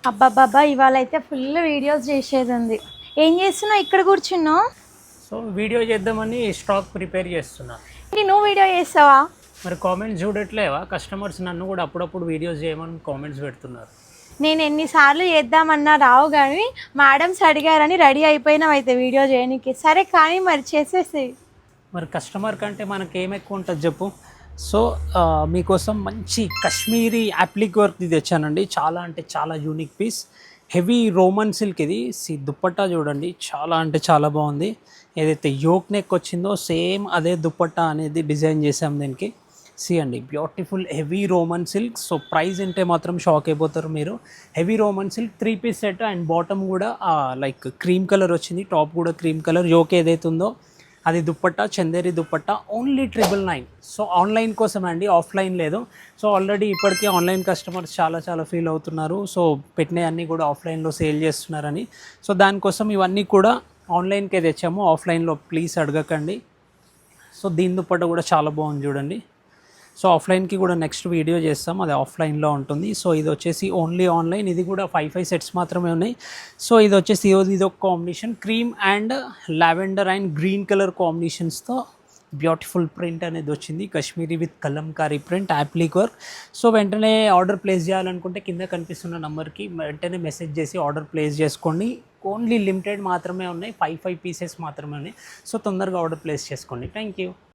అబ్బబ్బబ్బా! ఇవాళైతే full videos చేసేది ఉంది. ఏం చేస్తున్నావు ఇక్కడ కూర్చున్నావు? సో వీడియో చేద్దామని స్టాక్ ప్రిపేర్ చేస్తున్నా. నువ్వు వీడియో చేస్తావా? మరి కామెంట్స్ చూడట్లేవా? కస్టమర్స్ నన్ను కూడా అప్పుడప్పుడు వీడియోస్ చేయమని కామెంట్స్ పెడుతున్నారు. నేను ఎన్నిసార్లు చేద్దామన్నా రావు కానీ మేడమ్స్ అడిగారని రెడీ అయిపోయినావు అయితే వీడియో చేయడానికి. సరే కానీ మరి చేసేసి. మరి కస్టమర్ కంటే మనకి ఏం ఎక్కువ ఉంటుంది చెప్పు. సో మీకోసం మంచి కాశ్మీరీ అప్లిక్ వర్క్ తెచ్చానండి. చాలా అంటే చాలా unique piece. Heavy Roman silk ఇది. దుప్పట్టా చూడండి, చాలా అంటే చాలా బాగుంది. ఏదైతే యోక్ నెక్ వచ్చిందో సేమ్ అదే దుప్పట్టా అనేది డిజైన్ చేసాం దీనికి. అండి beautiful heavy Roman silk. So price అంటే మాత్రం షాక్ అయిపోతారు మీరు. Heavy Roman silk 3 piece set and bottom కూడా లైక్ క్రీమ్ కలర్ వచ్చింది, టాప్ కూడా క్రీమ్ కలర్. యోక్ ఏదైతే ఉందో అది dupatta, Chanderi dupatta. Only 999. So online కోసం అండి, ఆఫ్లైన్ లేదు. సో ఆల్రెడీ ఇప్పటికే ఆన్లైన్ కస్టమర్స్ చాలా ఫీల్ అవుతున్నారు. సో పెట్టినవన్నీ కూడా ఆఫ్లైన్లో సేల్ చేస్తున్నారని. సో దానికోసం ఇవన్నీ కూడా ఆన్లైన్కే తెచ్చాము, ఆఫ్లైన్లో ప్లీజ్ అడగకండి. సో దీని దుప్పట్టా కూడా చాలా బాగుంది చూడండి. సో ఆఫ్లైన్కి కూడా నెక్స్ట్ వీడియో చేస్తాం, అది ఆఫ్లైన్లో ఉంటుంది. సో ఇది వచ్చేసి ఓన్లీ ఆన్లైన్. ఇది కూడా 5 సెట్స్ మాత్రమే ఉన్నాయి. సో ఇది వచ్చేసి ఇది ఒక combination cream and lavender and green colour కాంబినేషన్స్తో బ్యూటిఫుల్ ప్రింట్ అనేది వచ్చింది. Kashmiri with Kalamkari print applique work. So వెంటనే ఆర్డర్ ప్లేస్ చేయాలనుకుంటే కింద కనిపిస్తున్న నెంబర్కి వెంటనే మెసేజ్ చేసి ఆర్డర్ ప్లేస్ చేసుకోండి. ఓన్లీ లిమిటెడ్ మాత్రమే ఉన్నాయి, 5 పీసెస్ మాత్రమే ఉన్నాయి. సో తొందరగా ఆర్డర్ ప్లేస్ చేసుకోండి. Thank you.